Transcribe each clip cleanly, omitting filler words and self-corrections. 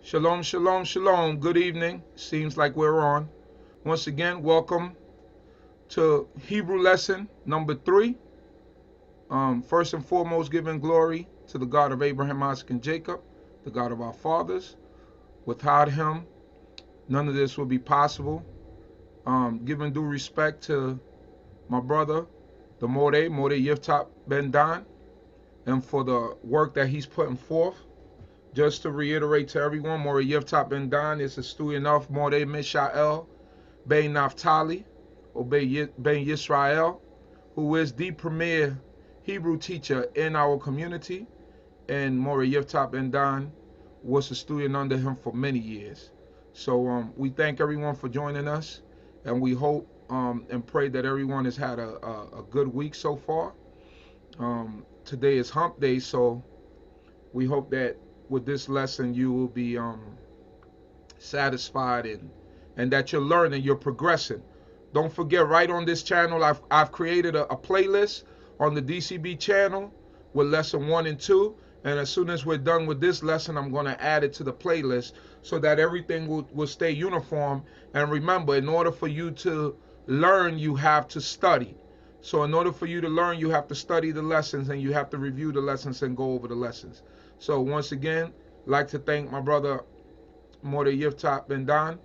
Shalom, shalom, shalom. Good evening. Seems like we're on. Once again, welcome to Hebrew lesson number 3. First and foremost, giving glory to the God of Abraham, Isaac, and Jacob, the God of our fathers. Without him, none of this would be possible. Giving due respect to my brother, the Moreh Yeftakh Dahn, and for the work that he's putting forth. Just to reiterate to everyone, Moreh Yeftakh Dahn is a student of Moreh Mishael Naphtali, or Beit Yisrael, who is the premier Hebrew teacher in our community, and Moreh Yeftakh Dahn was a student under him for many years. So we thank everyone for joining us, and we hope and pray that everyone has had a good week so far. Today is hump day, so we hope that with this lesson you will be satisfied and that you're learning, you're progressing. Don't forget, right on this channel, I've created a playlist on the d.c.b channel with lesson 1 and 2. And as soon as we're done with this lesson, I'm going to add it to the playlist so that everything will stay uniform. And remember, in order for you to learn, you have to study. So in order for you to learn, you have to study the lessons and you have to review the lessons and go over the lessons. So once again, I'd like to thank my brother Moreh Yeftakh Dahn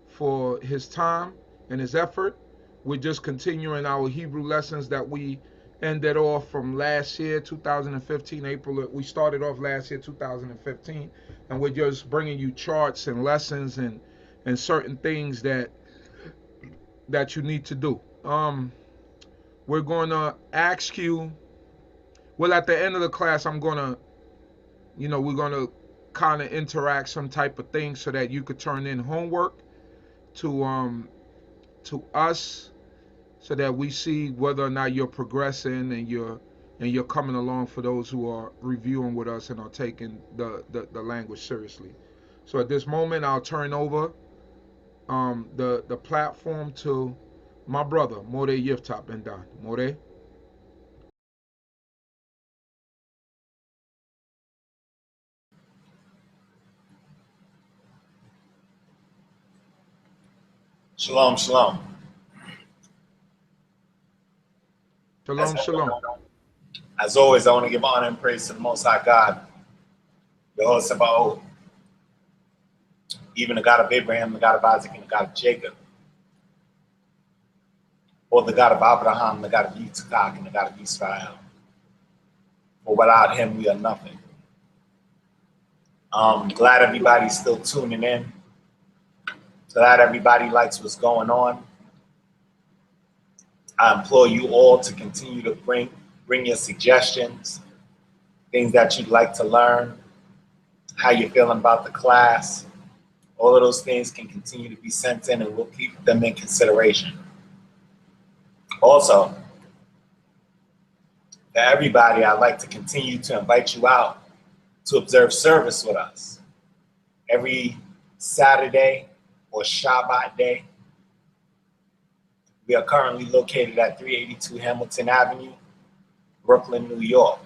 for his time and his effort. We're just continuing our Hebrew lessons that we ended off from last year, 2015, April. We started off last year, 2015, and we're just bringing you charts and lessons and certain things that you need to do. We're going to ask you, well, at the end of the class, I'm going to, we're going to kind of interact some type of thing so that you could turn in homework to us, so that we see whether or not you're progressing and you're coming along, for those who are reviewing with us and are taking the language seriously. So at this moment, I'll turn over the platform to my brother Moreh Yeftakh Dahn. Moreh. Shalom, shalom. Shalom, shalom. As always, I want to give honor and praise to the Most High God, the Lord Sabaoth, even the God of Abraham, the God of Isaac, and the God of Jacob, or the God of Abraham, the God of Yitzchak, and the God of Israel. For without him, we are nothing. Glad everybody's still tuning in. Glad everybody likes what's going on. I implore you all to continue to bring your suggestions, things that you'd like to learn, how you're feeling about the class. All of those things can continue to be sent in, and we'll keep them in consideration. Also, for everybody, I'd like to continue to invite you out to observe service with us every Saturday or Shabbat day. We are currently located at 382 Hamilton Avenue, Brooklyn, New York.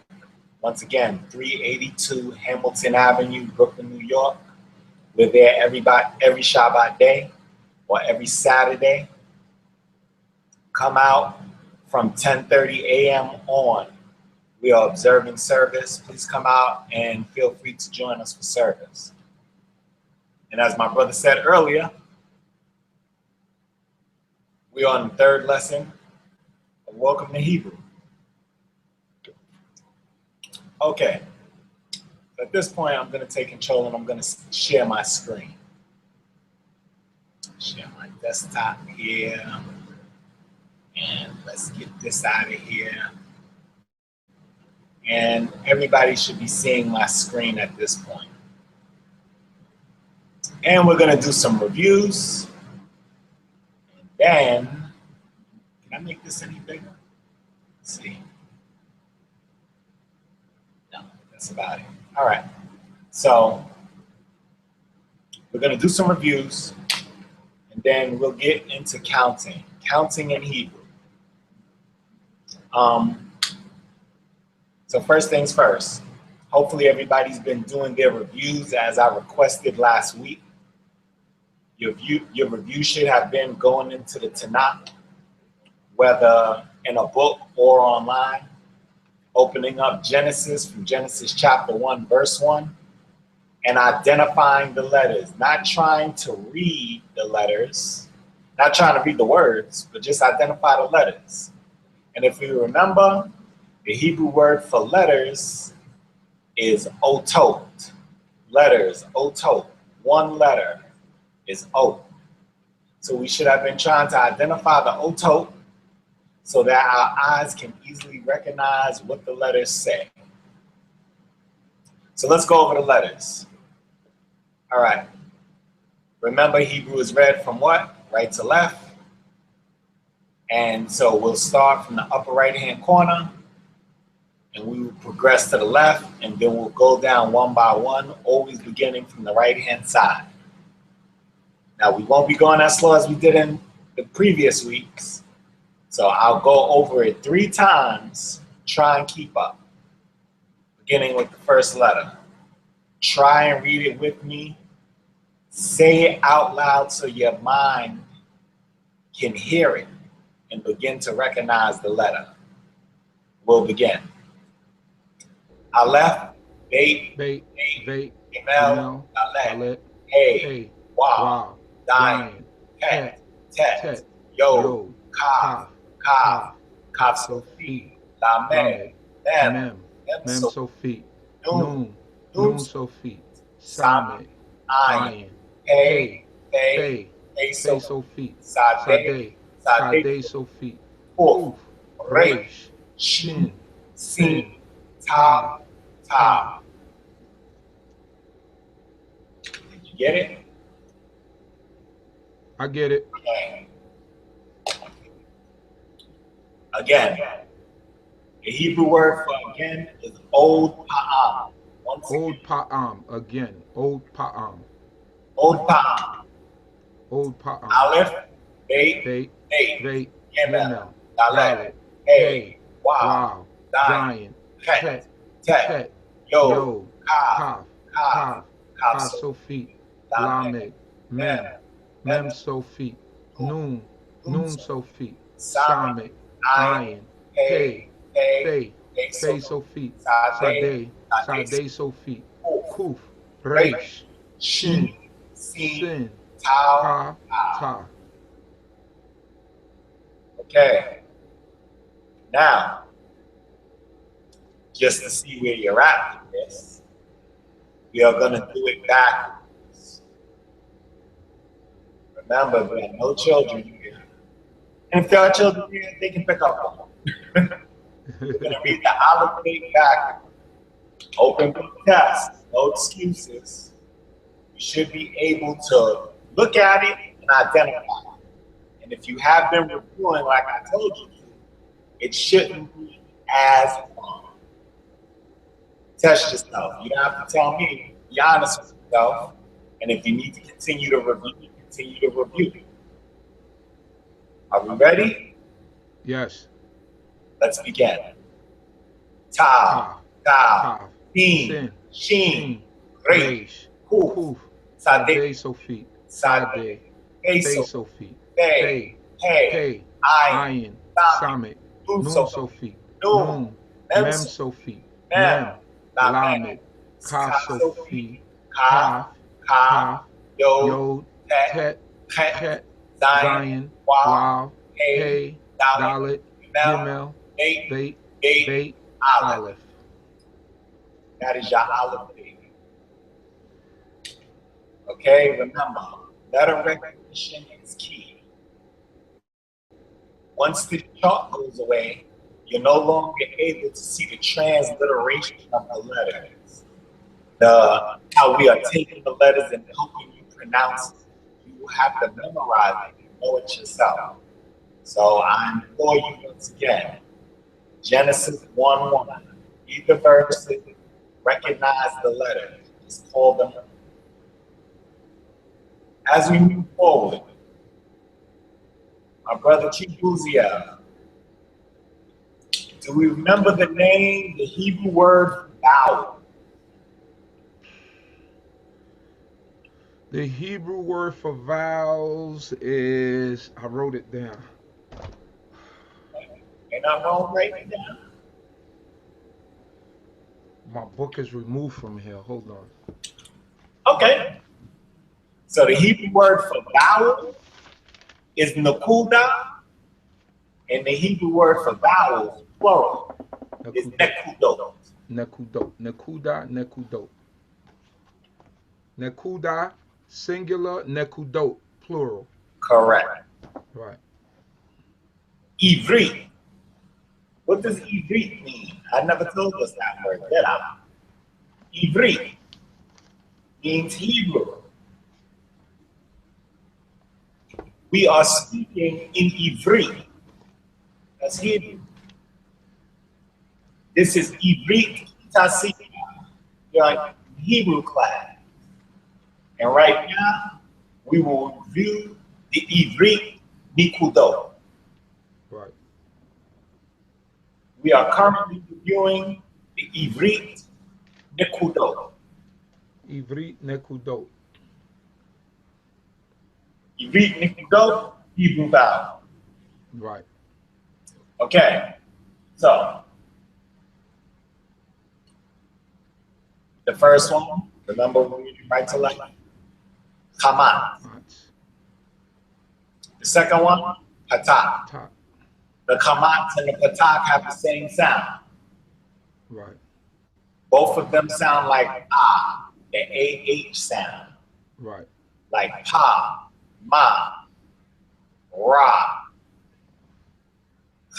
Once again, 382 Hamilton Avenue, Brooklyn, New York. We're there every Shabbat day or every Saturday. Come out from 10:30 a.m. on. We are observing service. Please come out and feel free to join us for service. And as my brother said earlier, we are on the third lesson of Welcome to Hebrew. Okay. At this point, I'm going to take control and I'm going to share my screen. Share my desktop here. And let's get this out of here. And everybody should be seeing my screen at this point. And we're going to do some reviews. And then, can I make this any bigger? Let's see. No, that's about it. All right. So we're going to do some reviews, and then we'll get into counting in Hebrew. So first things first, Hopefully everybody's been doing their reviews as I requested last week. Your review should have been going into the Tanakh, whether in a book or online, opening up Genesis from Genesis chapter 1, verse 1, and identifying the letters, not trying to read the letters, not trying to read the words, but just identify the letters. And if you remember, the Hebrew word for letters is otot. Letters, otot. One letter is ot. So we should have been trying to identify the otot so that our eyes can easily recognize what the letters say. So let's go over the letters. All right. Remember, Hebrew is read from what? Right to left. And so we'll start from the upper right-hand corner, and we will progress to the left, and then we'll go down one by one, always beginning from the right-hand side. Now, we won't be going as slow as we did in the previous weeks, so I'll go over it 3 times, try and keep up, beginning with the first letter. Try and read it with me. Say it out loud so your mind can hear it and begin to recognize the letter. We'll begin. Alef, Beit, Mishael, Alef, Hey, Wow, Dahn, Tet, Yod, Kaf, Sofi, Lamed, Mem, Sofi, Nun, Sofi, Samet, Ayin, Hey, Sofi, Sadeh, Sofi, Kuf, Resh, Shin, Sin, Ta. Did you get it? I get it. Again, the Hebrew word for again is Old Pa'am. Old Pa'am, again. Old Pa'am. Old Pa'am. Old Pa'am. Alef, Beit, Yemel, Alef, Hey, Wow, Dahn, Tet, Yod, Kaf, Sofi, Lamed, Mem Sofi, Nun Sofi, Samet, Ayin, Hey, Sofi, Sadeh Sofi, Kuf, Resh, Shin, Sin, Ta. Okay. Now, just to see where you're at with this, we are going to do it backwards. Remember, we have no children here. And if there are children here, they can pick up on them. We're going to read the alphabet backwards. Open book test, no excuses. You should be able to look at it and identify it. And if you have been reviewing like I told you to, it shouldn't be as long. Test yourself. You don't have to tell me. Be honest with yourself. And if you need to continue to review, continue to review. Are we ready? Yes. Let's begin. Ta, Sin, Shin, Resh, Kuf, Sadeh Sofi, Sadeh, Sofi, Hey, Ayin, Samet, Nun Sofi, Nun, Mem Sofi, Mem, Lamed, Kaf Sofi, Kaf, Yod, Tet, Zion, Wow, Hey, Dalet, Gimel, Beit, Alef. That is your Aleph. Okay, remember, letter recognition is key. Once the chart goes away, you're no longer able to see the transliteration of the letters. How we are taking the letters and helping you pronounce it. You have to memorize it and know it yourself. So I implore you once again, Genesis 1:1, read the verses, recognize the letters, just call them. As we move forward, my brother Chibuzia, do we remember the name, the Hebrew word vowel? The Hebrew word for vowels is, I wrote it down. You're not wrong, write it down. My book is removed from here. Hold on. Okay. So the Hebrew word for vowel is nakuda, and the Hebrew word for vowels, plural, is nekudot. Nekudot. Nekuda, nekudot. Nekuda, singular, nekudot, plural. Correct. Right. Ivrit. What does ivrit mean? I never told us that word, did I? Ivrit means Hebrew. We are speaking in Ivrit. That's Hebrew. This is Ivrit d.c.b. You're in Hebrew class. And right now, we will review the Ivrit Nikudot. Right. We are currently reviewing the Ivrit Nikudot. Ivrit, nekudot. Ivrit Nikudot, Hebrew vowel. Right. Okay, so the first one, remember we read right to left? Hamat. The second one, Patak. Top. The Hamat and the Patak have the same sound. Right. Both of them sound like ah, the AH sound. Right. Like pa, ma, ra,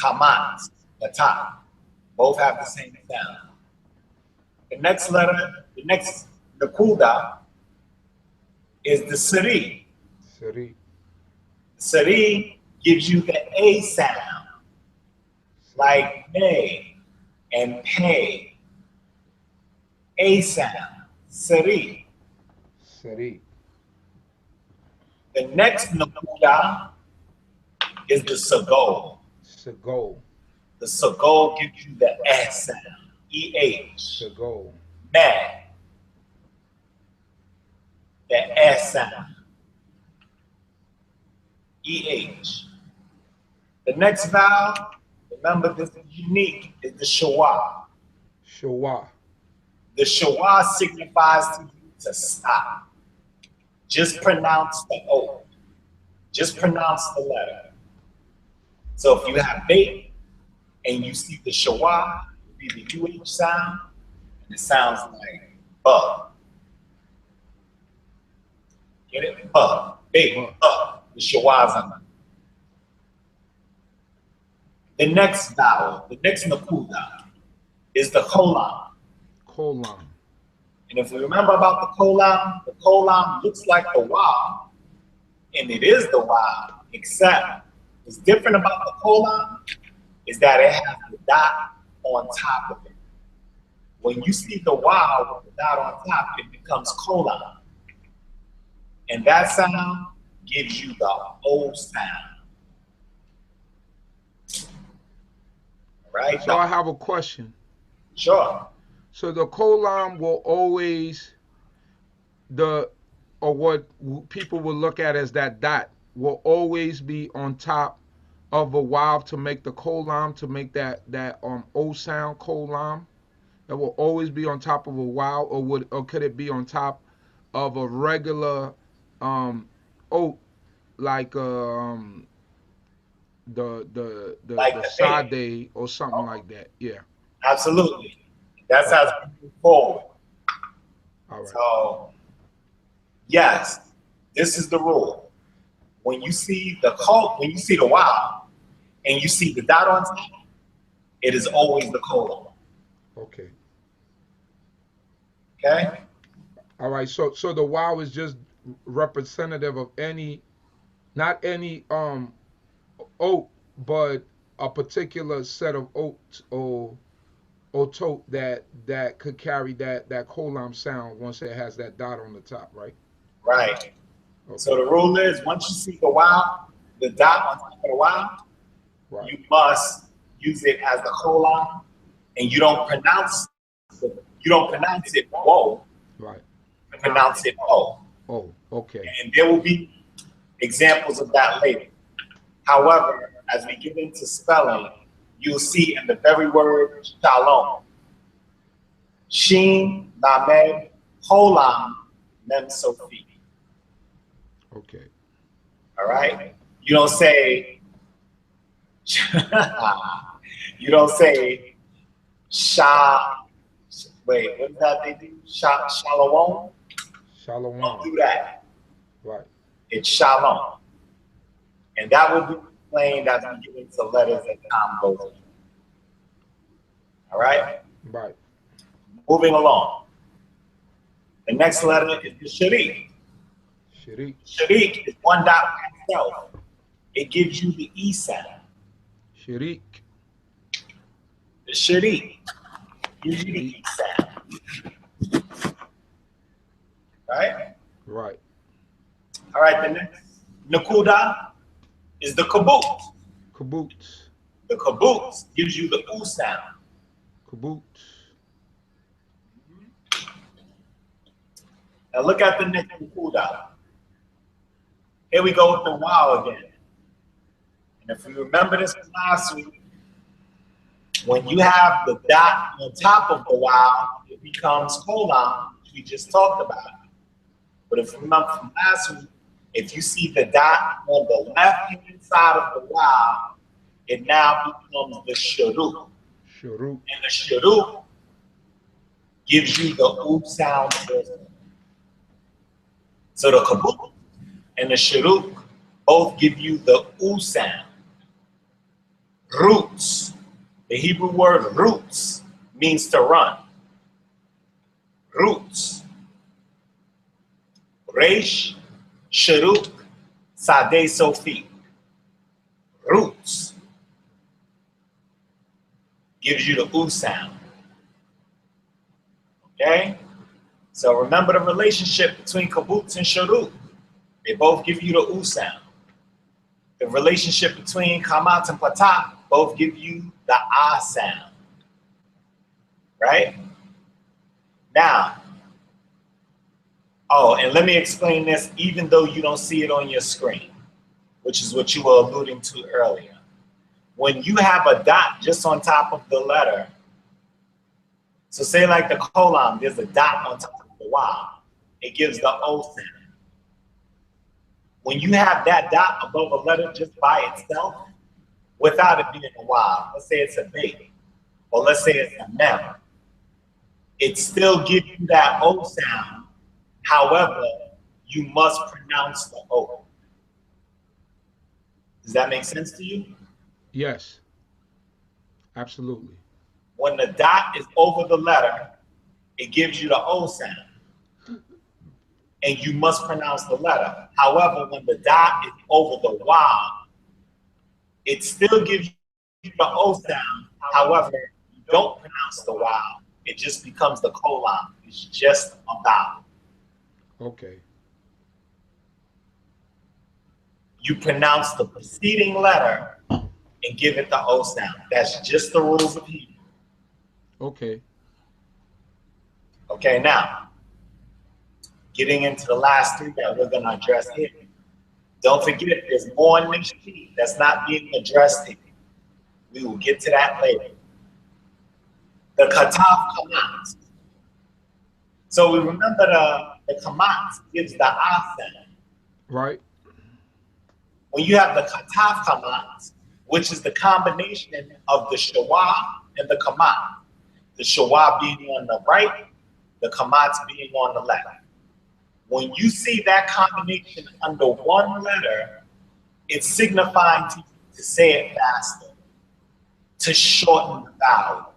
Hamat, Patak. Both have the same sound. The next letter, the next Nakuda is the Sari. Sari. Sari gives you the A sound, like may and pay. A sound, Sari. Sari. The next Nakuda is the Sagol. Sagol. The Sagol gives you the S sound, EH. Sagol. May. The S sound, EH. The next vowel, remember this is unique, is the Shawa. Shawa. The Shawa signifies to you to stop. Just pronounce the O. Just pronounce the letter. So if you have Beit and you see the Shawa, it would be the UH sound, and it sounds like bug. Get it? Bug. Beit. Bug. The Shawa's on. The next vowel, the next Nakuda, is the Kolam. Kolam. And if we remember about the kolam looks like the wow, and it is the wow, except what's different about the kolam is that it has the dot on top of it. When you see the wow with the dot on top, it becomes kolam. And that sound gives you the O sound. Right? So I have a question. Sure. So the kolam will always, or what people will look at as that dot, will always be on top of a vowel to make the kolam, to make that O sound, kolam. That will always be on top of a vowel, or could it be on top of a regular O, like the sade or something like that? Yeah. Absolutely. That's how it's moving forward. All right. So, yes, this is the rule. When you see the wow, and you see the dot on top, it is always the colon. Okay. Okay. All right. So the wow is just representative of any, not any oat, but a particular set of oats or tote that could carry that kolam sound once it has that dot on the top, right? Right. Okay. So the rule is once you see the wow, the dot on top of the wow, Right. you must use it as the colon, and you don't pronounce it whoa. Right. You pronounce it o. Oh, okay. And there will be examples of that later. However, as we get into spelling, you'll see in the very word shalom, Shin, Lamed, Holam, Mem, Sophie. Okay. All right? You don't say, you don't say, Sha, wait, what is that they do? Shalom? Don't Shalom. do that. Right. It's Shalom. And that will be explained as we get into letters as time goes on. All right? Right. Moving along. The next letter is the Sharik. Sharik. Sharik is one dot by itself. It gives you the E sound. Sharik. The Sharik gives you the Sharik. E sound. Right? Right. All right, the next Nakuda is the Kabut. Kibbutz. The Kabut gives you the U sound. Kibbutz. Now look at the next Nakuda. Here we go with the wow again. And if we remember this from last week, when you have the dot on top of the wow, it becomes colon, which we just talked about. But if you remember from last week, if you see the dot on the left-hand side of the wow, it now becomes the shuruk. Sharuk. And the shuruk gives you the oo sound first. So the kabuk and the shuruk both give you the oo sound. Roots. The Hebrew word roots means to run. Roots. Reish, Sharuk, Sadeh Sophie. Roots gives you the oo sound. Okay? So remember the relationship between kibbutz and sharuk. They both give you the oo sound. The relationship between kamat and patah both give you the ah sound. Right? Now, oh, and let me explain this even though you don't see it on your screen, which is what you were alluding to earlier. When you have a dot just on top of the letter, so say like the colon, there's a dot on top of the Y, it gives the O sound. When you have that dot above a letter just by itself, without it being a Y, let's say it's a Beit, or let's say it's a Mem, it still gives you that O sound. However, you must pronounce the O. Does that make sense to you? Yes. Absolutely. When the dot is over the letter, it gives you the O sound. And you must pronounce the letter. However, when the dot is over the Y, it still gives you the O sound. However, you don't pronounce the Y. It just becomes the colon. It's just a vowel. Okay. You pronounce the preceding letter and give it the O sound. That's just the rules of Hebrew. Okay. Okay, now, getting into the last three that we're going to address here. Don't forget, there's more in this sheet that's not being addressed here. We will get to that later. The kataf kamat. So we remember the kamat gives the ah sound. Right. When you have the kataf kamat, which is the combination of the shawah and the kamat, the shawah being on the right, the kamat being on the left. When you see that combination under one letter, it's signifying to you to say it faster, to shorten the vowel,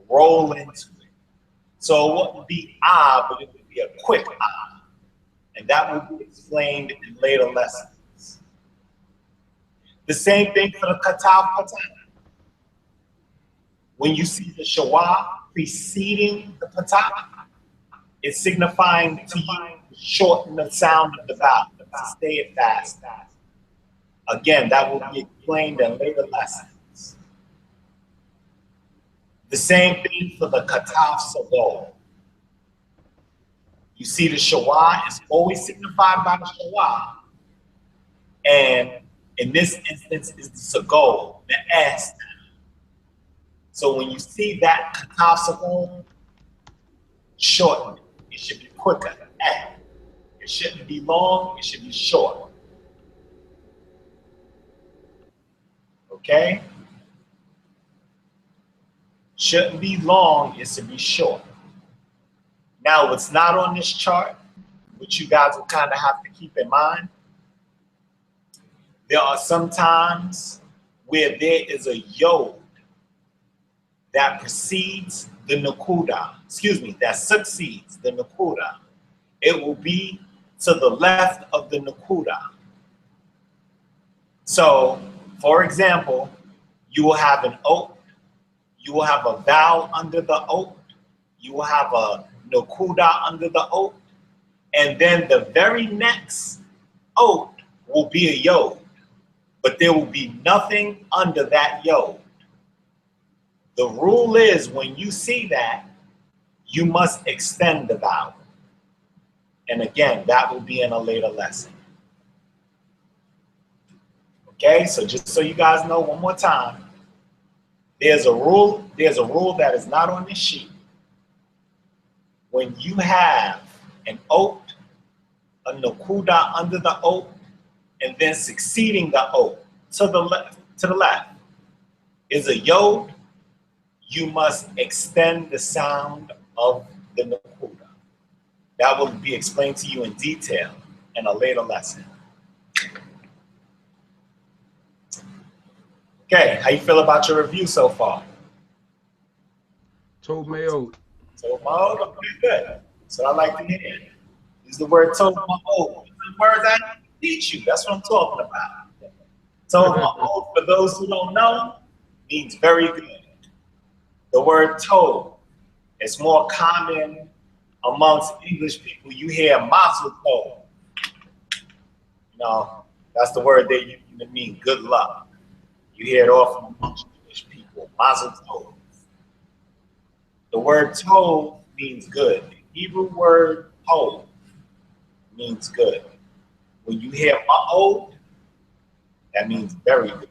roll into it. So it wouldn't be ah, but it would be a quick ah. And that will be explained in later lessons. The same thing for the kataf patah. When you see the shawah preceding the patah, it's signifying to you to shorten the sound of the vowel, to say it fast. Again, that will be explained in later lessons. The same thing for the kataf sabol. You see the shawah is always signified by the shawah. And in this instance is the sagol, the S. So when you see that katav sagol, shorten it. It should be quicker. Eh. It shouldn't be long, it should be short. Okay? Shouldn't be long, it should be short. Now, what's not on this chart, which you guys will kind of have to keep in mind, there are some times where there is a yod that precedes the nakuda, that succeeds the nakuda. It will be to the left of the nakuda. So, for example, you will have an oat, you will have a vowel under the oat, you will have a nakuda under the oat, and then the very next oat will be a yod, but there will be nothing under that yod. The rule is when you see that, you must extend the vowel. And again, that will be in a later lesson. Okay, so just so you guys know one more time, there's a rule that is not on this sheet. When you have an oat, a nakuda under the oat, and then succeeding the oat to the left is a yod, you must extend the sound of the nakuda. That will be explained to you in detail in a later lesson. Okay, how you feel about your review so far? Told Mayo. Told Ma'od, pretty good. So I like to hear. Use the word told Ma'od. The words I teach you. That's what I'm talking about. Told Ma'od, for those who don't know, means very good. The word told is more common amongst English people. You hear mazel tov. You know, that's the word they use to mean good luck. You hear it often amongst English people, mazel tov. The word tov means good. The Hebrew word tov means good. When you hear ma'od, that means very good.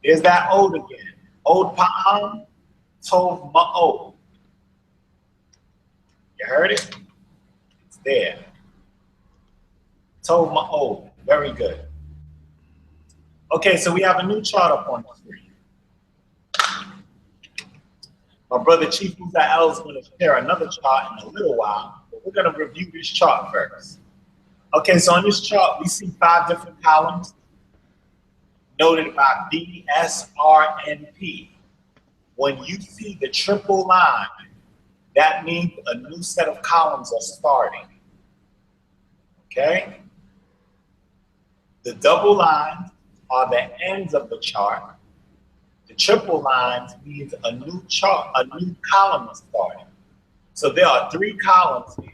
There's that ode again. Ode pa'am, tov ma'od. You heard it? It's there. Tov ma'od, very good. Okay, so we have a new chart up on the screen. My brother Chief Uzael is going to share another chart in a little while, but we're going to review this chart first. Okay, so on this chart, we see 5 different columns noted by B, S, R, and P. When you see the triple line, that means a new set of columns are starting. Okay? The double lines are the ends of the chart. The triple lines means a new chart, a new column is starting. So there are 3 columns here.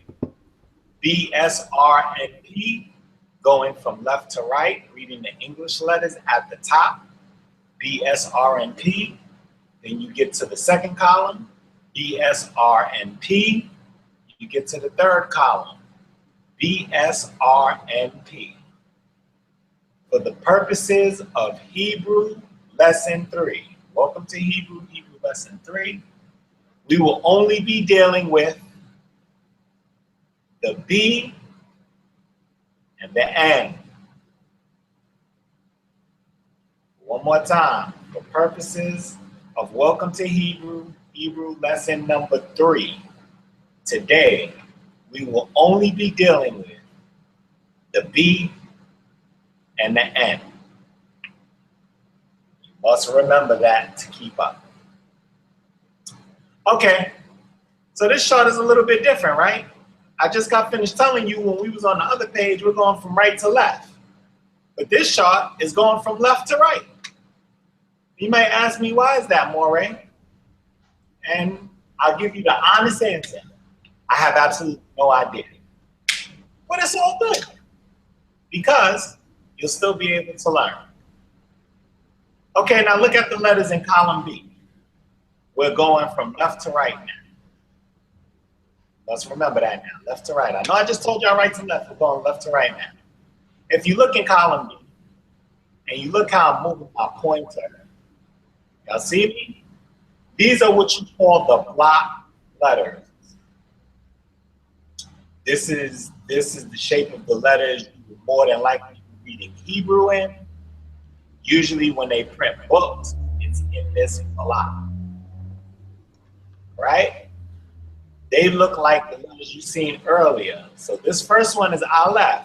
B, S, R, and P going from left to right, reading the English letters at the top. B, S, R, and P. Then you get to the second column, B, S, R, and P. You get to the third column, B, S, R, and P. For the purposes of Hebrew Lesson 3, welcome to Hebrew Lesson 3, we will only be dealing with the B and the N. One more time, for purposes of welcome to Hebrew Lesson number 3, today we will only be dealing with the B and the N. You must remember that to keep up. Okay, so this chart is a little bit different, right? I just got finished telling you when we was on the other page, we're going from right to left. But this chart is going from left to right. You might ask me, why is that, Moreh? And I'll give you the honest answer. I have absolutely no idea. But it's all good, because you'll still be able to learn. Okay, now look at the letters in column B. We're going from left to right now. Let's remember that now. Left to right. I know I just told y'all right to left. We're going left to right now. If you look in column B, and you look how I'm moving my pointer, y'all see me? These are what you call the block letters. This is the shape of the letters you would more than likely be reading Hebrew in. Usually when they print books, it's in this block, right? They look like the letters you seen earlier. So this first one is Alef.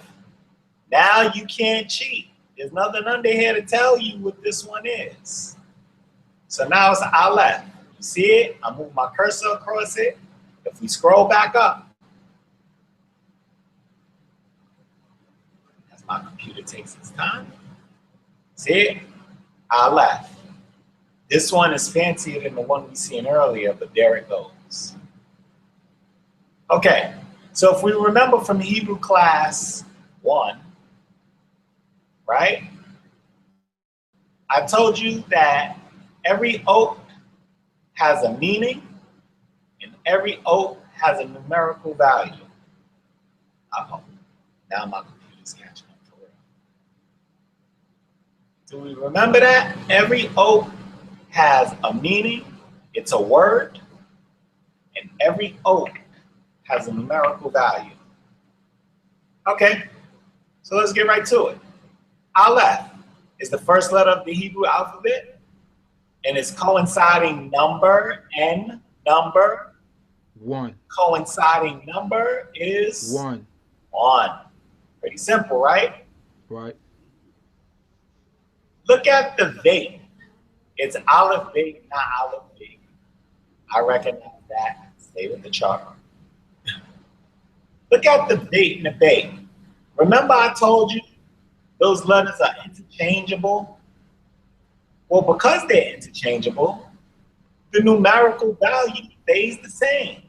Now you can't cheat. There's nothing under here to tell you what this one is. So now it's Alef. You see it? I move my cursor across it. If we scroll back up, as my computer takes its time, see it? Alef. This one is fancier than the one we seen earlier, but there it goes. Okay, so if we remember from Hebrew class 1, right? I told you that every oath has a meaning and every oath has a numerical value. Uh-oh, now my computer's catching up for real. Do we remember that? Every oath has a meaning, it's a word, and every oath has a numerical value. Okay, so let's get right to it. Alef is the first letter of the Hebrew alphabet, and its coinciding number, N, number. 1. Coinciding number is 1. 1. Pretty simple, right? Right. Look at the Beit. It's Alef Beit, not Alef Beit. I recognize that. Stay with the chart. Look at the Beit and the Beit. Remember I told you those letters are interchangeable? Well, because they're interchangeable, the numerical value stays the same.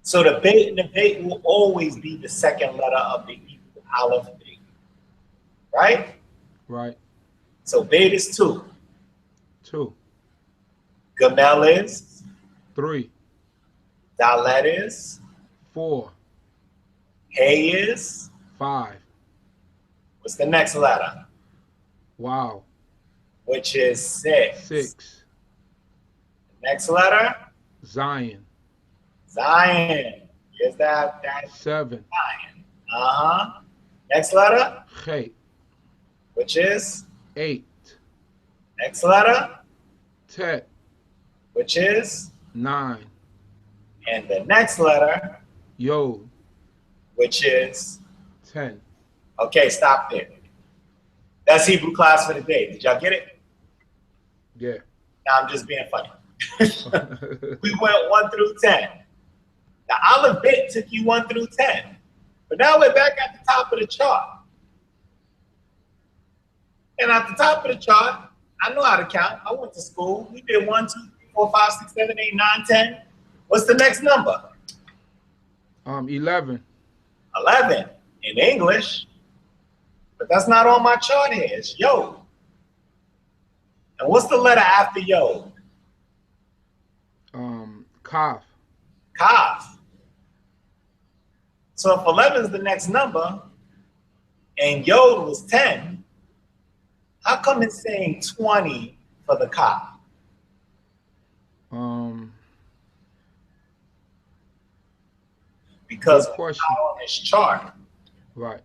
So the Beit and the Beit will always be the second letter of the Hebrew Alef Beit. Right? Right. So Beit is 2. 2. Gamel is 3. Dalet is 4. Hey is 5. what's the next letter? Wow. Which is 6. 6. Next letter? Zion. Zion. Here's that 7. Zion. Uh-huh. Next letter? Chet. Which is? 8. Next letter? Tet. Which is? 9. And the next letter? Yod. Which is? 10. Okay, stop there. That's Hebrew class for the day. Did y'all get it? Yeah. Now I'm just being funny. We went 1 through 10. The Alef Beit took you 1 through 10. But now we're back at the top of the chart. And at the top of the chart, I know how to count. I went to school. We did 1, 2, 3, 4, 5, 6, 7, 8, 9, 10. What's the next number? 11. 11 in English. But that's not on my chart here. It's Yod. And what's the letter after Yod? Kaf. Kaf. So if 11 is the next number and Yod was 10, how come it's saying 20 for the Kaf? Because what's not on this chart right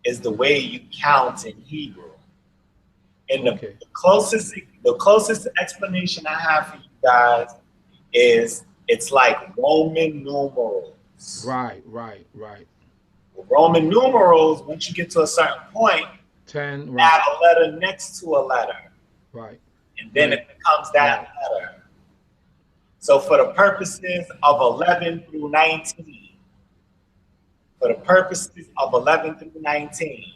is the way you count in Hebrew. And okay. the closest explanation I have for you guys is it's like Roman numerals. Right. With Roman numerals, once you get to a certain point, 10, right. add a letter next to a letter. Right. And then it becomes that letter. So for the purposes of 11 through 19,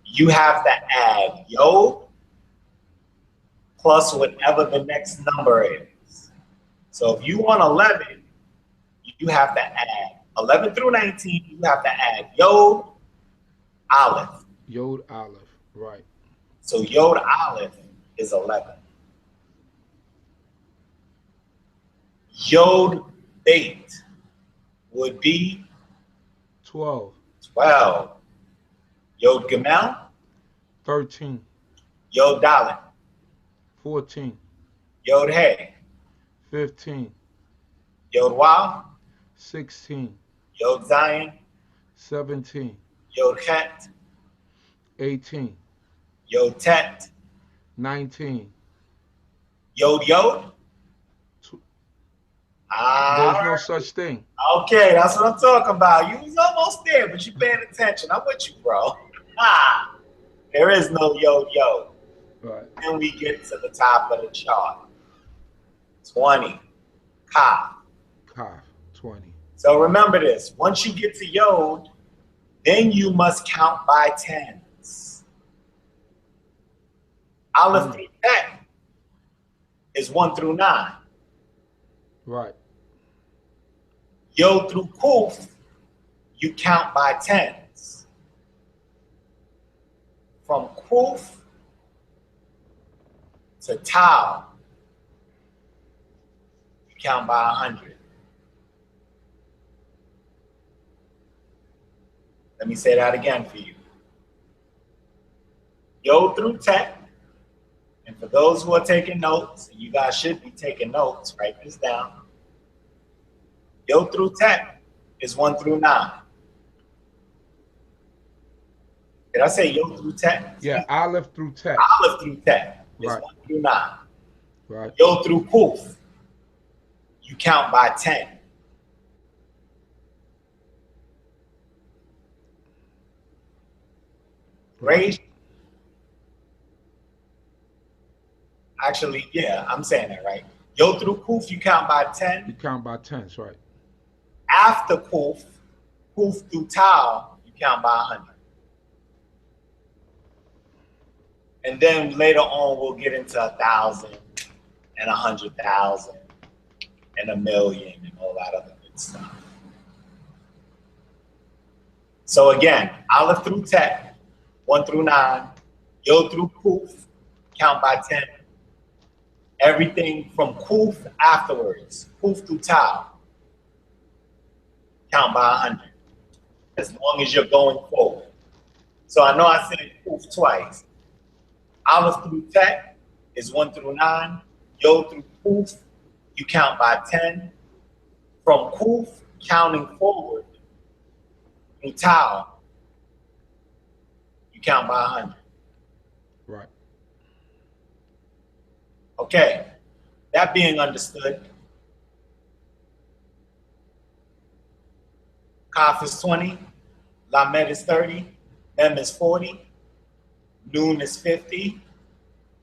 you have to add Yod plus whatever the next number is. So if you want 11, you have to add 11 through 19, you have to add Yod, Alef. Yod, Alef, right. So Yod, Alef is 11. Yod, Beit would be 12. 12. Yod Gimel, 13. Yod Dalet, 14. Yod Hey, 15. Yod Waw, 16. Yod Zion, 17. Yod Chet, 18. Yod Tet, 19. Yod. Tw- Ah, There's no such thing. okay, that's what I'm talking about. You was almost there, but you paying attention. I'm with you, bro. Ah, there is no Yod. Right. Then we get to the top of the chart. 20, Kaf. Kaf, 20. So remember this. Once you get to Yod, then you must count by tens. Aleph through Tet is 1 through 9. Right. Yod through Kuf, you count by tens. From Kuf to Tau, you count by 100. Let me say that again for you. Yod through Tet, and for those who are taking notes, and you guys should be taking notes, write this down. Yod through Tet is 1 through 9. Did I say Yod through Tet? Yeah, Aleph through Tet. Aleph through Tet is Right. 1 through 9. Right. Yod through Kuf, you count by 10. Resh, actually, yeah, I'm saying that right. Yod through Kuf, you count by 10. You count by tens, right. After Kuf through Tau, you count by 100. And then later on, we'll get into 1,000 and 100,000 and 1,000,000 and all that other good stuff. So again, Aleph through Tet, 1 through 9, Yod through Kuf, count by 10. Everything from Kuf afterwards, Kuf through Tau, count by 100, as long as you're going forward. So I know I said Kuf twice. Aleph through Tet is 1 through 9. Yod through Kuf, you count by 10. From Kuf, counting forward, through Tau, you count by 100. Right. Okay, that being understood, Kaf is 20, Lamed is 30, Mem is 40, Nun is 50.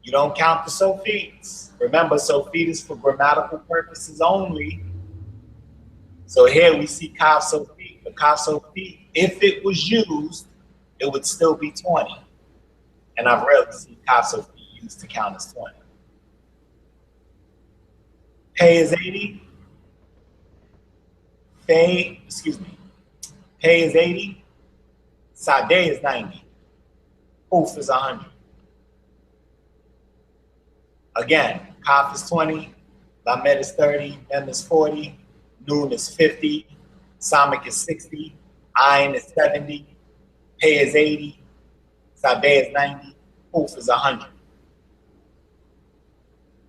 You don't count the Sophites. Remember, Sophite is for grammatical purposes only. So here we see Kaf Sophite. The Kaf Sophite, if it was used, it would still be 20. And I've rarely seen Kaf Sophite used to count as 20. Pay is 80. Pay is 80. Sadeh is 90. Kuf is 100. Again, Kaf is 20, Lamed is 30, Mem is 40, Nun is 50, Samik is 60, Ayin is 70, Pei is 80, Sadeh is 90, Kuf is 100.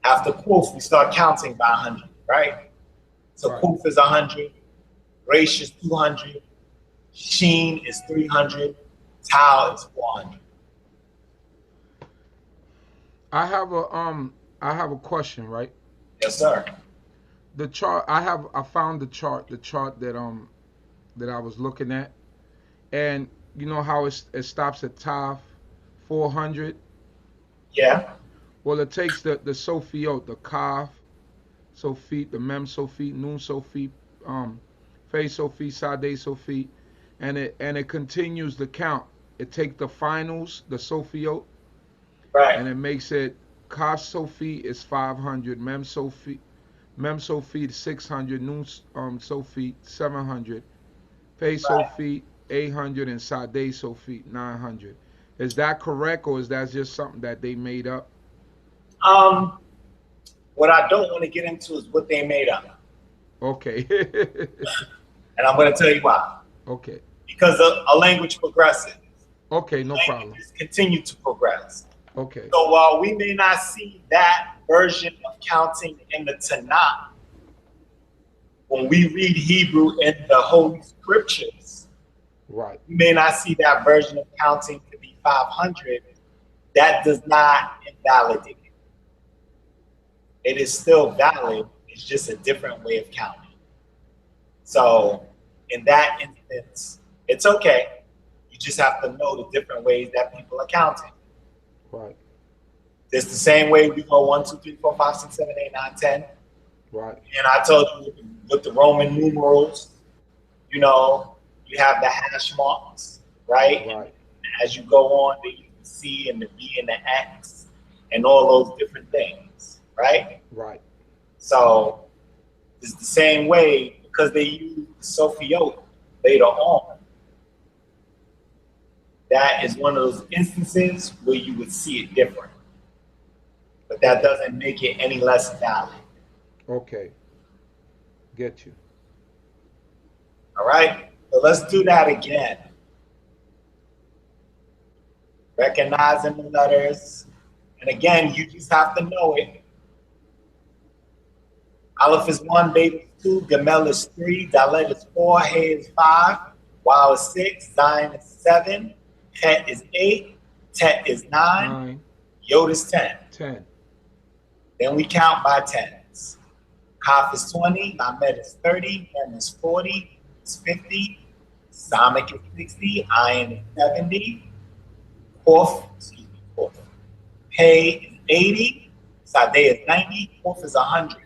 After Kuf, we start counting by 100, right? So Right. Kuf is 100, Resh is 200, Sheen is 300, Tau is 400. I have a question, right? Yes, sir. The chart I found the chart that I was looking at, and you know how it stops at Tav 400. Yeah. Well, it takes the Sophiot, the Kaf Sophite, the Mem Sophite, Nun Sophite, Fe Sophite, Sade Sophite, and it continues the count. It takes the finals, the Sophiot, Right. and it makes it Kaf Sophite is 500, Mem Sophite 600, Nun Sophite 700, Fe Sophite 800, and Sade Sophite 900. Is that correct, or is that just something that they made up? What I don't want to get into is what they made up. Okay. And I'm going to tell you why. Okay. Because a language progresses. Okay, no problem. Languages continue to progress. Okay. So while we may not see that version of counting in the Tanakh, when we read Hebrew in the Holy Scriptures, Right. we may not see that version of counting to be 500. That does not invalidate it. It is still valid. It's just a different way of counting. So in that instance, it's okay. You just have to know the different ways that people are counting. Right. It's the same way we go 1, 2, 3, 4, 5, 6, 7, 8, 9, 10. Right. And I told you with the Roman numerals, you know, you have the hash marks, right? Right. And as you go on, they use the C and the B and the X and all those different things, right? Right. So it's the same way because they use the Sophiote later on. That is one of those instances where you would see it different. But that doesn't make it any less valid. Okay. Get you. All right? So let's do that again. Recognizing the letters. And again, you just have to know it. Alef is 1, Beit is 2, Gamel is 3, Dalet is 4, Hey is 5, Wow is 6, Zion is 7, Het is 8, Tet is 9, 9. Yod is 10. 10. Then we count by tens. Kaf is 20, Lamed is 30, Mem is 40, is 50, Samik is 60, Ayin is 70, Kof, Pei is 80, Sadeh is 90, Kof is 100,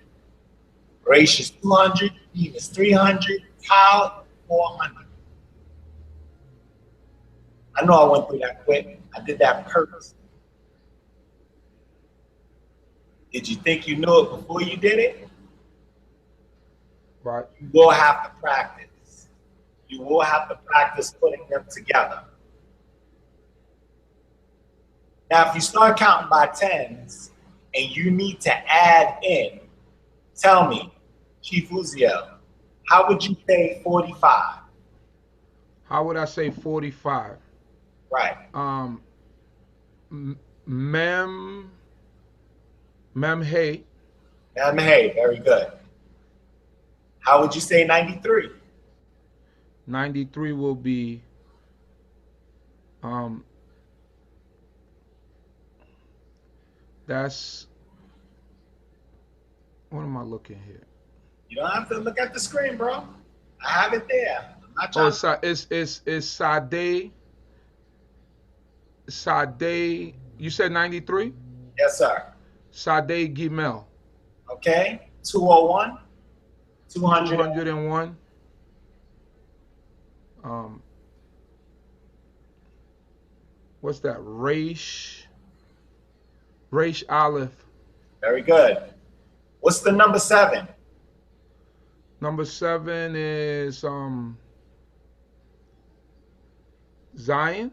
Reish is 200, Yim is 300, Tal is 400. I know I went through that quick. I did that purposely. Did you think you knew it before you did it? Right. You will have to practice. You will have to practice putting them together. Now, if you start counting by tens and you need to add in, tell me, Chief Uziel, how would you say 45? How would I say 45? Right. Mem. Mem hey. Hey, very good. How would you say 93? 93 will be um that's what am I looking here? You don't have to look at the screen, bro. I have it there. I'm not Oh, trying to. it's Sade. Sade. You said 93? Yes, sir. Sade Gimel. Okay. 201, 200. 201. Um, what's that? Reish Aleph. Very good. What's the number 7? Number 7 is Zion.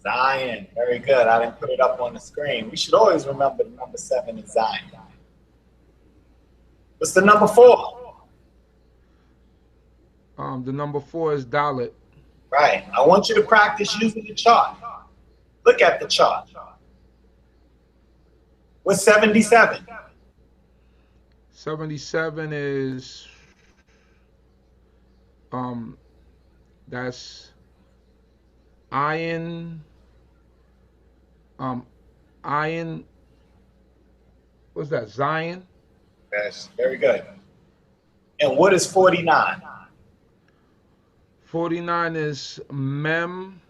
Zion. Very good. I didn't put it up on the screen. We should always remember the number 7 is Zion. What's the number 4? The number 4 is Dalit. Right. I want you to practice using the chart. Look at the chart. What's 77? 77 is that's Iron. Iron. What's that? Zion. Yes. Very good. And what is 49? 49 is Mem.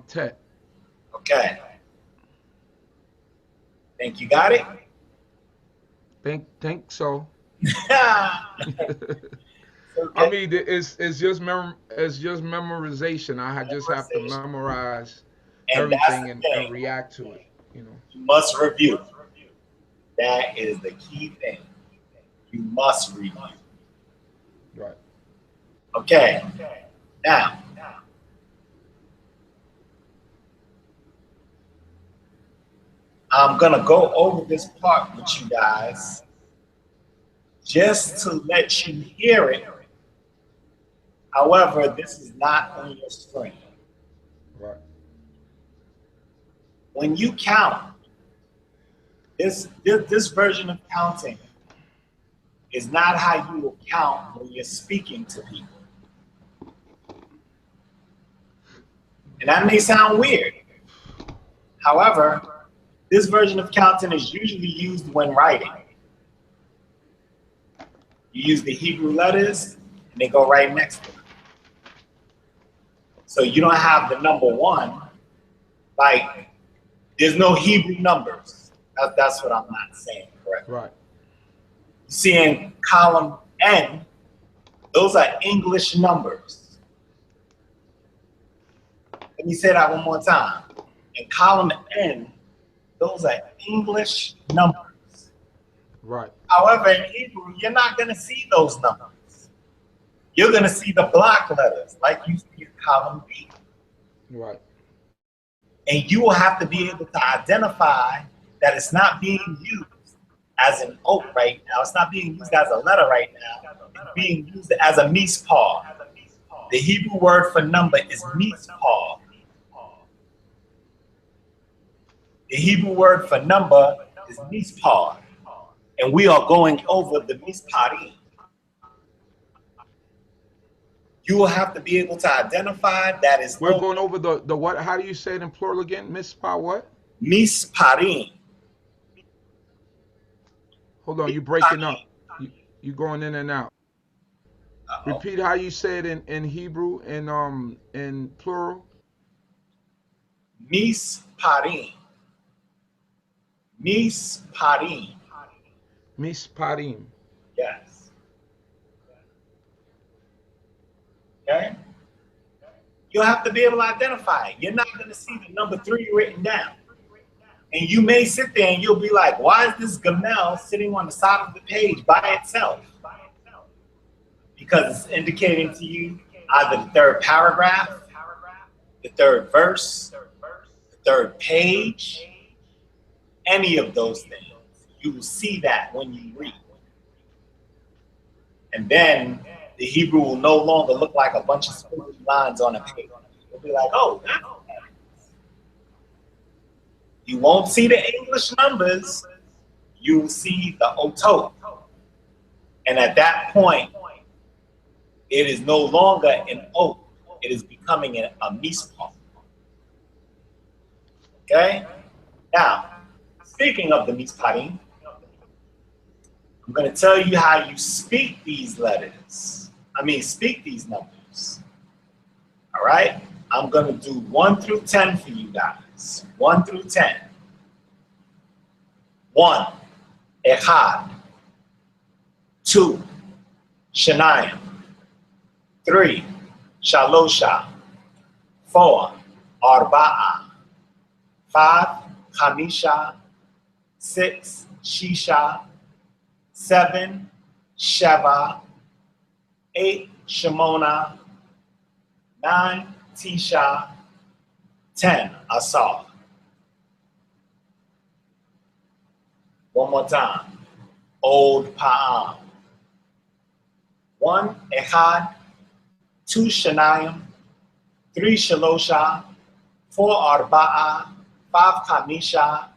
Tet. Okay. Think you got it? Think so. Okay. I mean, it's just memorization. I just have to memorize And that's everything the and thing. react to it. You know. You must review. That is the key thing. You must review. Right. Okay. Now, I'm going to go over this part with you guys just to let you hear it. However, this is not on your screen. Right. When you count, this version of counting is not how you will count when you're speaking to people. And that may sound weird. However, this version of counting is usually used when writing. You use the Hebrew letters, and they go right next to it. So you don't have the number one, like, there's no Hebrew numbers. That's what I'm not saying, correct? Right. You see in column N, those are English numbers. Let me say that one more time. In column N, those are English numbers. Right. However, in Hebrew, you're not going to see those numbers. You're going to see the block letters, like you see in column B. Right. And you will have to be able to identify that it's not being used as an oak right now. It's not being used as a letter right now. It's being used as a mispar. The Hebrew word for number is mispar. The Hebrew word for number is mispar. And we are going over the misparim. You will have to be able to identify that is We're going over the what? How do you say it in plural again? Mispah what? misparim. Hold on, you breaking up. You going in and out. Repeat how you say it in Hebrew and in plural. Misparim. Misparim. Misparim. Yes. Okay? You'll have to be able to identify it. You're not going to see the number 3 written down. And you may sit there and you'll be like, why is this gamel sitting on the side of the page by itself? Because it's indicating to you either the third paragraph, the third verse, the third page, any of those things. You will see that when you read. And then the Hebrew will no longer look like a bunch of squiggly lines on a page. It'll be like, oh, that's what that is. You won't see the English numbers. You'll see the otot. And at that point, it is no longer an oath. It is becoming a mispah. Okay? Now, speaking of the misparim, I'm going to tell you how you speak these letters. Speak these numbers. All right? I'm going to do 1 through 10 for you guys. 1 through 10. 1, Echad. 2, Shanayim. 3, Shalosha. 4, Arba'a. 5, Chamisha. 6, Shisha. 7, Sheva. 8, Shemona. 9, Tisha. 10, Asar. One more time. Old Pa'am. 1, Echad. 2, Shanayim. 3, Shalosha. 4, Arba'a. 5, Chamisha.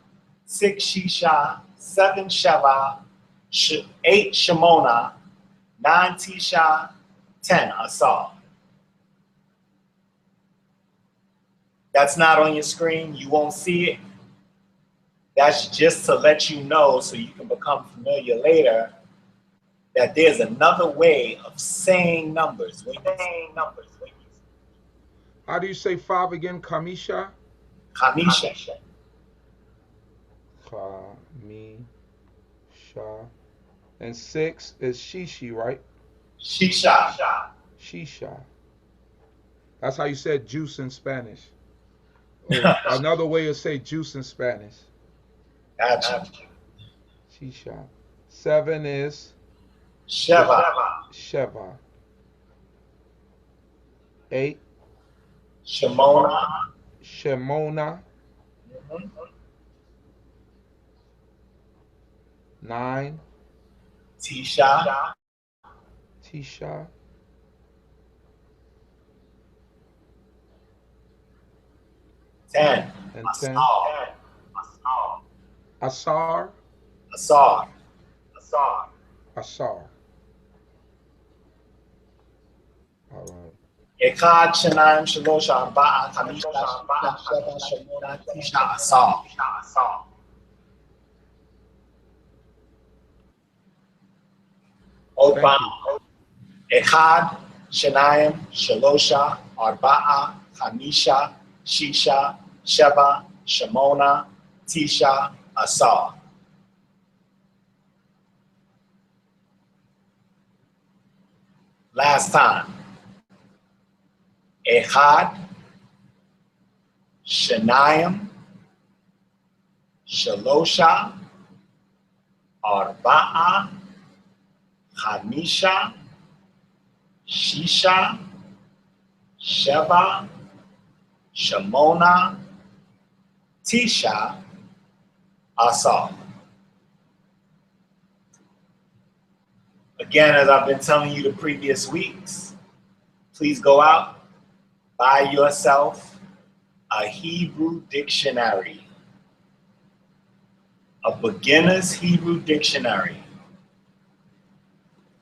6, Shisha. 7, Sheva. 8, Shemona. 9, Tisha. 10, Asar. That's not on your screen. You won't see it. That's just to let you know so you can become familiar later that there's another way of saying numbers. How do you say 5 again? Kamisha? Chamisha. Kamisha. And 6 is Shishi, right? Shisha. Shisha. That's how you said juice in Spanish. Or another way to say juice in Spanish. Gotcha. Shisha. 7 is Sheva. Sheva. 8 Shemona. Shemona. 9 Tisha, Tisha, 10, and 10. Asar, Asar, Asar, Asar. All right. Echad, Shanayim, Shalosh, Arba'a, Chamisha, Shisha, Sheva, Shemona, Tisha, Asar. Thank Opa, you. Echad, Shanayim, Shalosha, Arba'a, Chamisha, Shisha, Sheva, Shemona, Tisha, Asar. Last time. Echad, Shanayim, Shalosha, Arba'a, Chamisha, Shisha, Sheva, Shemona, Tisha, Asar. Again, as I've been telling you the previous weeks, please go out, buy yourself a Hebrew dictionary, a beginner's Hebrew dictionary.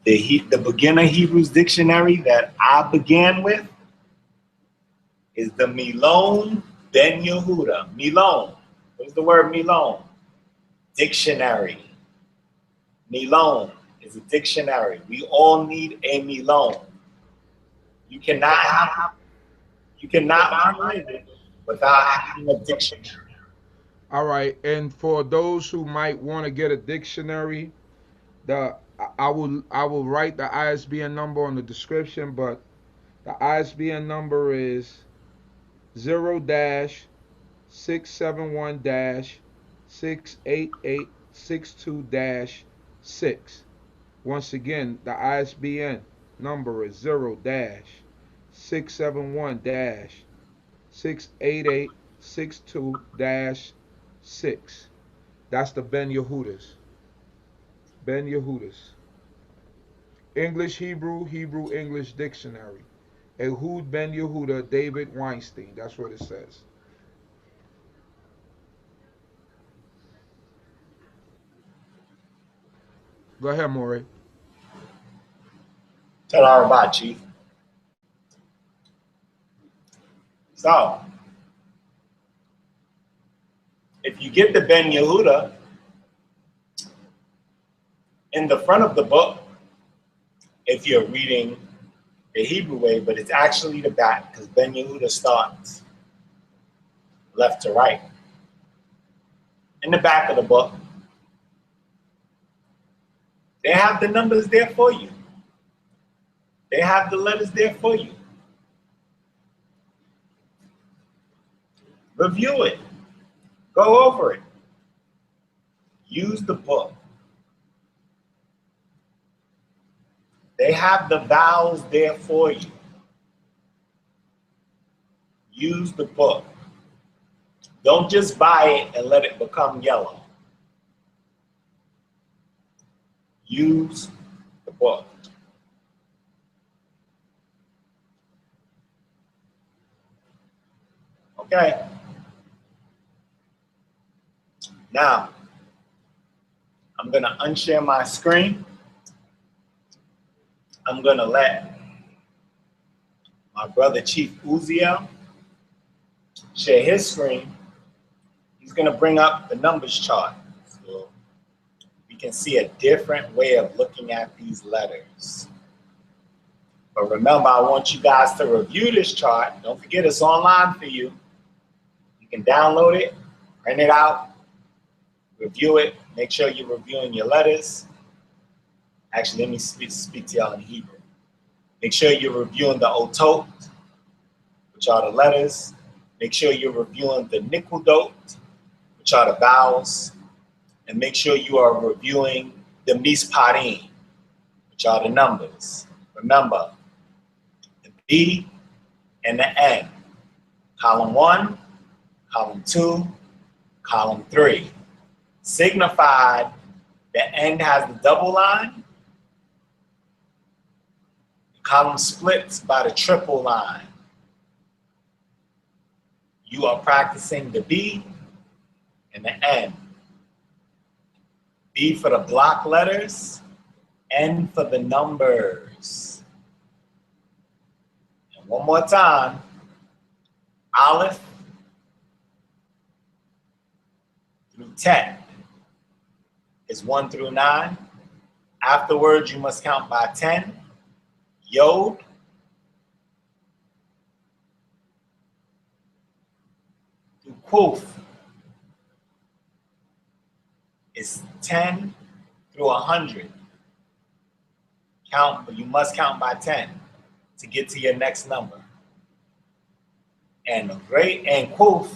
The beginner Hebrews dictionary that I began with is the Milon Ben Yehuda. Milon. What is the word Milon? Dictionary. Milon is a dictionary. We all need a Milon. You cannot learn English without having a dictionary. All right. And for those who might want to get a dictionary, I will write the ISBN number on the description, but the ISBN number is 0-671-688-62-6. Once again, the ISBN number is 0-671-688-62-6. That's the Ben Yehudas. Ben Yehudas. English Hebrew, Hebrew English Dictionary. Ehud Ben Yehuda, David Weinstein. That's what it says. Go ahead, Moreh. Tell her about Chief. So, if you get the Ben Yehuda, in the front of the book, if you're reading the Hebrew way, but it's actually the back because Ben Yehuda starts left to right. In the back of the book, they have the numbers there for you. They have the letters there for you. Review it. Go over it. Use the book. They have the vowels there for you. Use the book. Don't just buy it and let it become yellow. Use the book. Okay. Now, I'm going to unshare my screen. I'm going to let my brother Chief Uziel share his screen. He's going to bring up the numbers chart so we can see a different way of looking at these letters. But remember, I want you guys to review this chart. Don't forget it's online for you. You can download it, print it out, review it. Make sure you're reviewing your letters. Actually, let me speak to y'all in Hebrew. Make sure you're reviewing the otot, which are the letters. Make sure you're reviewing the nikudot, which are the vowels. And make sure you are reviewing the misparim, which are the numbers. Remember, the B and the N. Column 1, column 2, column 3. Signified, the end has the double line, Column splits by the triple line. You are practicing the B and the N. B for the block letters, N for the numbers. And one more time, Alef through Tet is 1 through 9. Afterwards, you must count by 10. Yod through Kuf is 10 through 100. Count, but you must count by 10 to get to your next number. And Kuf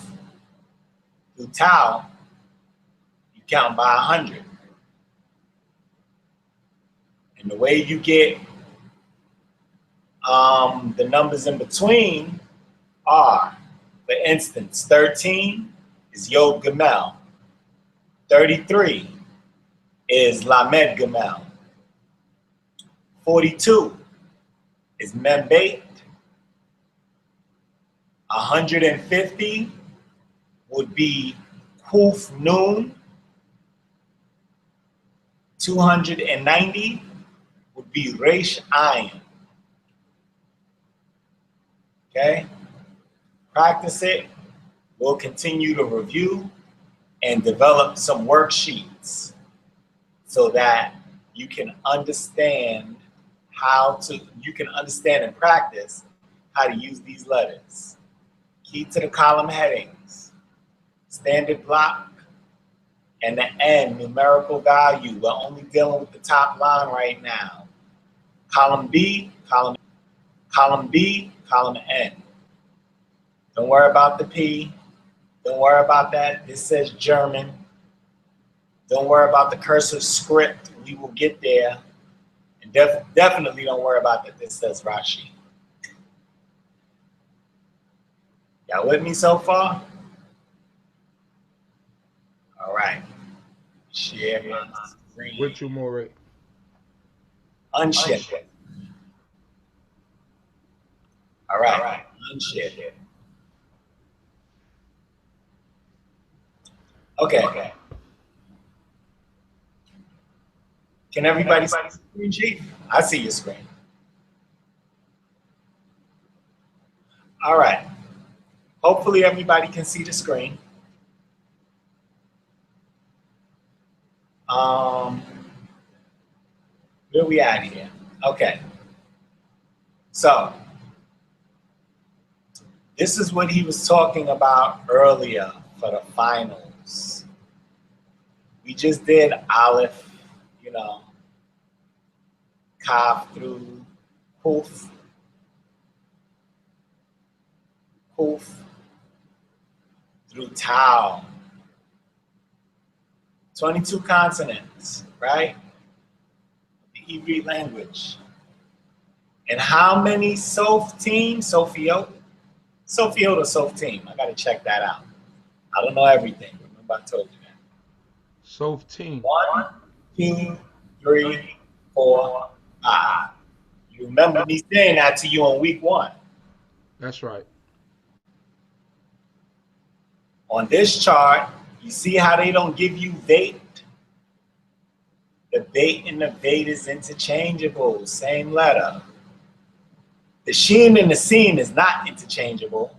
through Tau, you count by 100. And the way you get the numbers in between are, for instance, 13 is Yod Gimel. 33 is Lamed Gimel. 42 is Mem Beit. 150 would be Kuf Nun. 290 would be Resh Ayin. Okay? Practice it. We'll continue to review and develop some worksheets so that you can understand and practice how to use these letters. Key to the column headings, standard block, and the N, numerical value. We're only dealing with the top line right now. Column B, column B, column N. Don't worry about the P. Don't worry about that. This says German. Don't worry about the cursive script. We will get there. And definitely don't worry about that. This says Rashi. Y'all with me so far? All right. Share my screen. With you, Moreh. Unshare. All right. Unshare. Okay. Can everybody see the screen, Chief? I see your screen. All right. Hopefully everybody can see the screen. Where we at here? Okay. So this is what he was talking about earlier for the finals. We just did Alef, Kaf through Kuf, through Tau. 22 consonants, right? The Hebrew language. And how many Sophtim, Sophiot or Sophtim? I gotta check that out. I don't know everything. Remember I told you that. Sophtim. 1, 2, 3, 4, 5. You remember me saying that to you on week 1. That's right. On this chart, you see how they don't give you Beit? The Beit and the Beit is interchangeable, same letter. The Shin and the Sin is not interchangeable.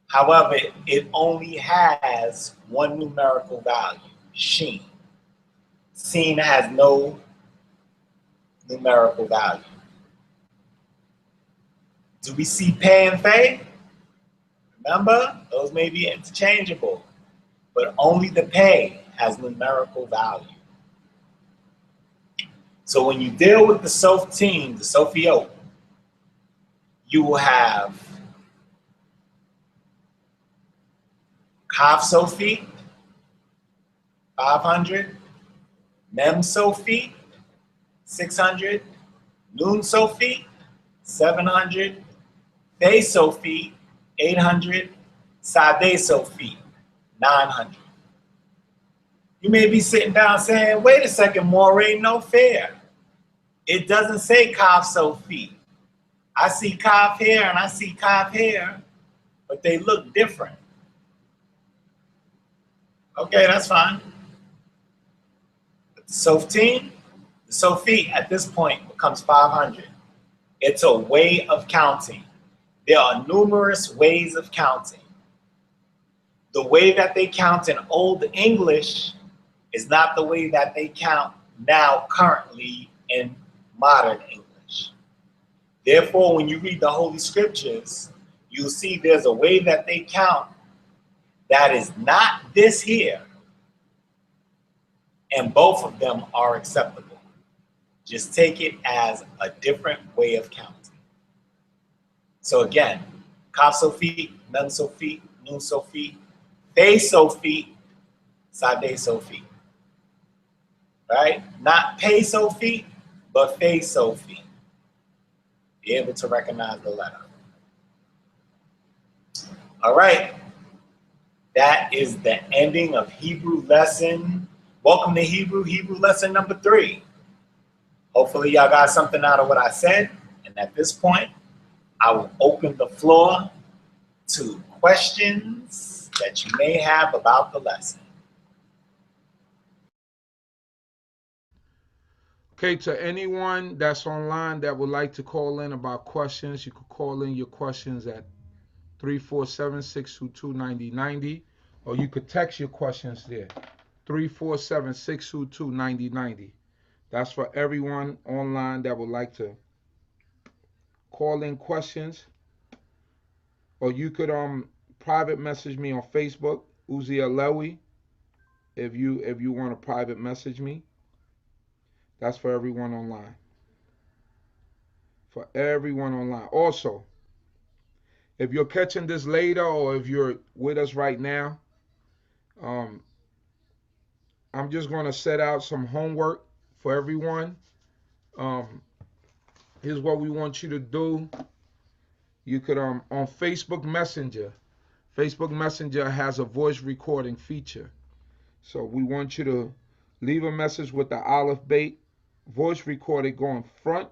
However, it only has one numerical value, Shin. Sin has no numerical value. Do we see Pei and Fei? Remember, those may be interchangeable, but only the Pei has numerical value. So when you deal with the Sophtim, the Sophiot, you will have Kaf Sophi, 500, Mem Sophi, 600, Nun Sophi, 700, Pei Sophi, 800, Sade Sophi, 900. You may be sitting down saying, wait a second, Moreh, no fair. It doesn't say Kaf Sophie. I see Kaf here and I see Kaf here, but they look different. Okay, that's fine. But the Sophie at this point becomes 500. It's a way of counting. There are numerous ways of counting. The way that they count in Old English is not the way that they count now currently in modern English. Therefore, when you read the Holy Scriptures, you'll see there's a way that they count that is not this here, and both of them are acceptable. Just take it as a different way of counting. So again, Kaf Sophie, Mem Sophie, Nun Sophie, Fe Sophie, Sade Sophie. Right? Not Pe Sophie, but Fe Sophie. Be able to recognize the letter. All right. That is the ending of Hebrew lesson. Welcome to Hebrew lesson number 3. Hopefully y'all got something out of what I said. And at this point, I will open the floor to questions that you may have about the lesson. Okay, to anyone that's online that would like to call in about questions, you could call in your questions at 347-622-9090, or you could text your questions there, 347-622-9090. That's for everyone online that would like to call in questions, or you could private message me on Facebook, Uzi Alewi, if you want to private message me. That's for everyone online. For everyone online. Also, if you're catching this later or if you're with us right now, I'm just going to set out some homework for everyone. Here's what we want you to do. You could on Facebook Messenger. Facebook Messenger has a voice recording feature. So we want you to leave a message with the Alef Beit voice recording going front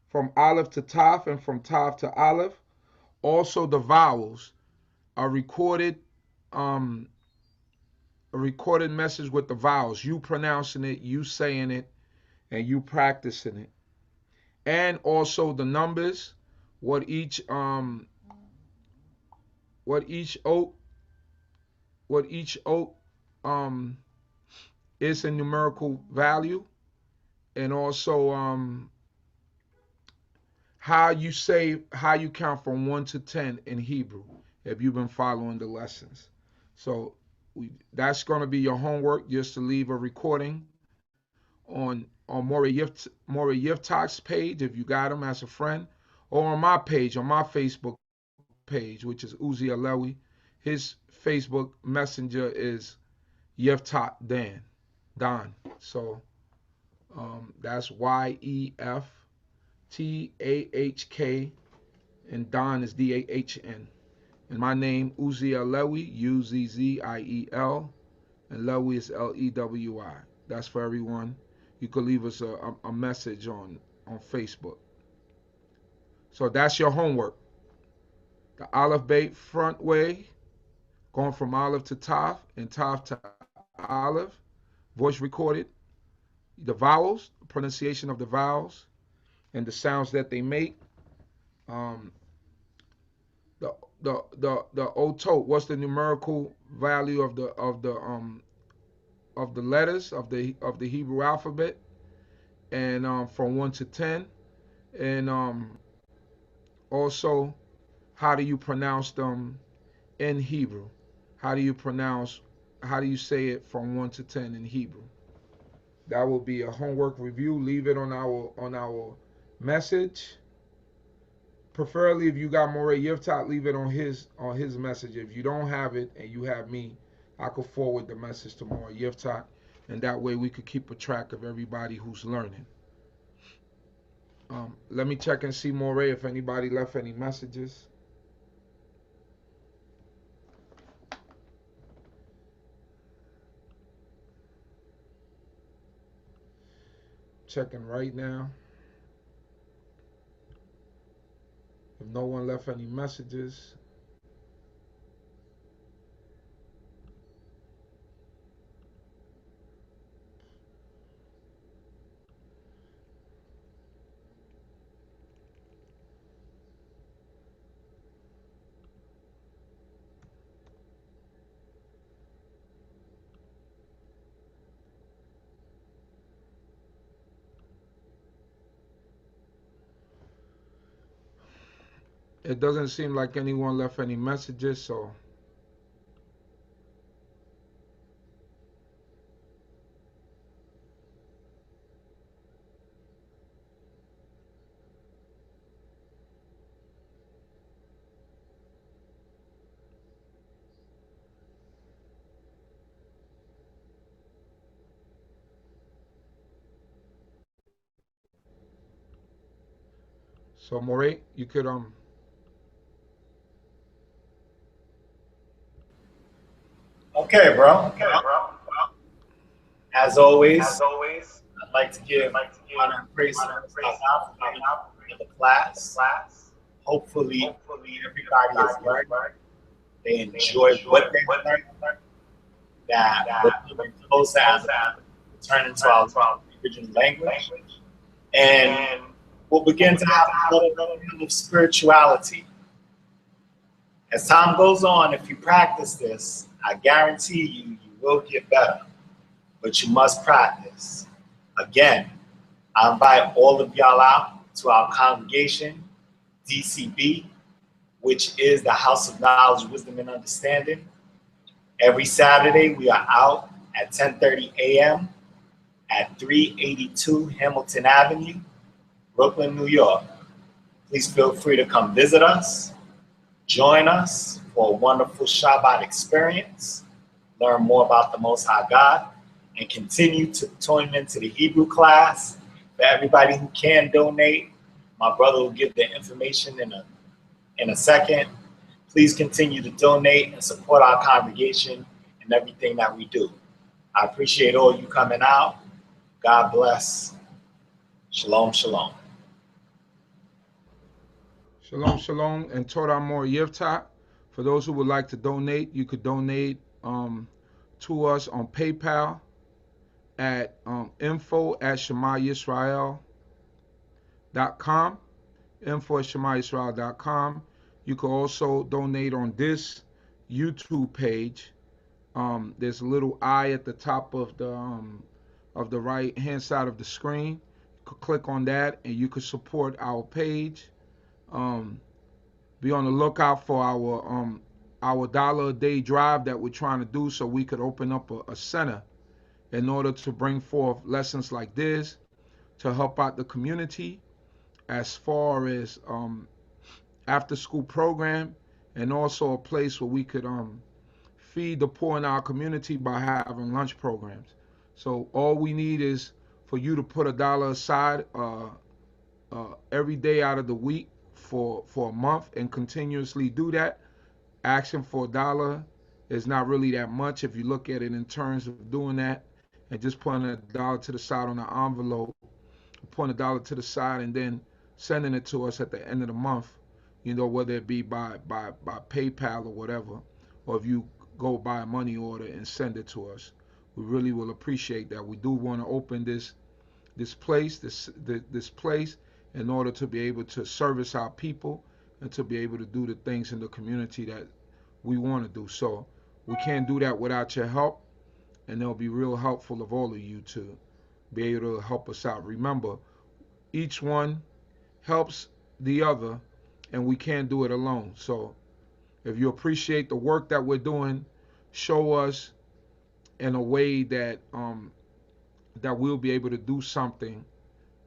from Alef to Taf and from Taf to Alef. Also, the vowels are recorded, a recorded message with the vowels. You pronouncing it, you saying it, and you practicing it. And also the numbers, what each oath is a numerical value, and also how you count from 1 to 10 in Hebrew, if you've been following the lessons. So that's going to be your homework, just to leave a recording on Moreh Yeftakh's page, if you got him as a friend, or on my page, on my Facebook page, which is Uzi Alewi. His Facebook messenger is Yeftakh Dahn. So that's Yeftahk, and Dahn is Dahn. And my name, Uzi Alewi, Uzziel, and Lewy is Lewi. That's for everyone. You could leave us a message on Facebook. So that's your homework. The Alef Beit front way, going from Alef to Taf and Taf to Alef, voice recorded. The vowels, pronunciation of the vowels, and the sounds that they make. Um, the otot, what's the numerical value of the letters of the Hebrew alphabet, and from 1 to 10, and also how do you pronounce them in Hebrew? How do you say it from 1 to 10 in Hebrew? That will be a homework review. Leave it on our message. Preferably, if you got Moreh Yeftakh, leave it on his message. If you don't have it and you have me, I could forward the message to Moreh Yeftakh, and that way we could keep a track of everybody who's learning. Let me check and see, Moreh, if anybody left any messages. Checking right now. If no one left any messages, it doesn't seem like anyone left any messages, so Moreh, you could Okay, bro. As always, I'd like to give honor and praise to the Most High God for giving the class. Hopefully, everybody has learned. They enjoy what they've learned. That we're coming closer as we turn into our original language. And we'll begin to have a little bit of spirituality. As time goes on, if you practice this, I guarantee you will get better. But you must practice. Again, I invite all of y'all out to our congregation, d.c.b, which is the House of Knowledge, Wisdom, and Understanding. Every Saturday, we are out at 10:30 a.m. at 382 Hamilton Avenue, Brooklyn, New York. Please feel free to come visit us, join us for a wonderful Shabbat experience, learn more about the Most High God, and continue to tune into the Hebrew class. For everybody who can donate, my brother will give the information in a second. Please continue to donate and support our congregation and everything that we do. I appreciate all you coming out. God bless. Shalom, shalom. shalom, shalom, and Torah Moreh Yeftakh. For those who would like to donate, you could donate to us on PayPal at info@shemayisrael.com. info@shemayisrael.com. You can also donate on this YouTube page. There's a little eye at the top of the right hand side of the screen. You could click on that and you could support our page. Be on the lookout for our dollar a day drive that we're trying to do, so we could open up a center in order to bring forth lessons like this to help out the community as far as after school program, and also a place where we could feed the poor in our community by having lunch programs. So all we need is for you to put $1 aside every day out of the week for a month and continuously do that. Asking for $1 is not really that much if you look at it in terms of doing that and just putting $1 to the side on the envelope, putting $1 to the side and then sending it to us at the end of the month, whether it be by PayPal or whatever, or if you go buy a money order and send it to us. We really will appreciate that. We do want to open this place in order to be able to service our people and to be able to do the things in the community that we want to do. So we can't do that without your help, and it'll be real helpful of all of you to be able to help us out. Remember, each one helps the other, and we can't do it alone. So if you appreciate the work that we're doing, show us in a way that that we'll be able to do something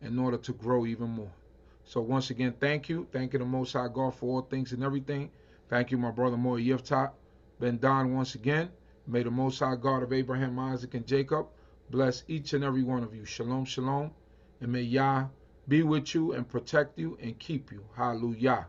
in order to grow even more. So once again, thank you. Thank you to Most High God for all things and everything. Thank you, my brother Moreh Yeftakh Dahn once again. May the Most High God of Abraham, Isaac, and Jacob bless each and every one of you. Shalom, shalom. And may Yah be with you and protect you and keep you. Hallelujah.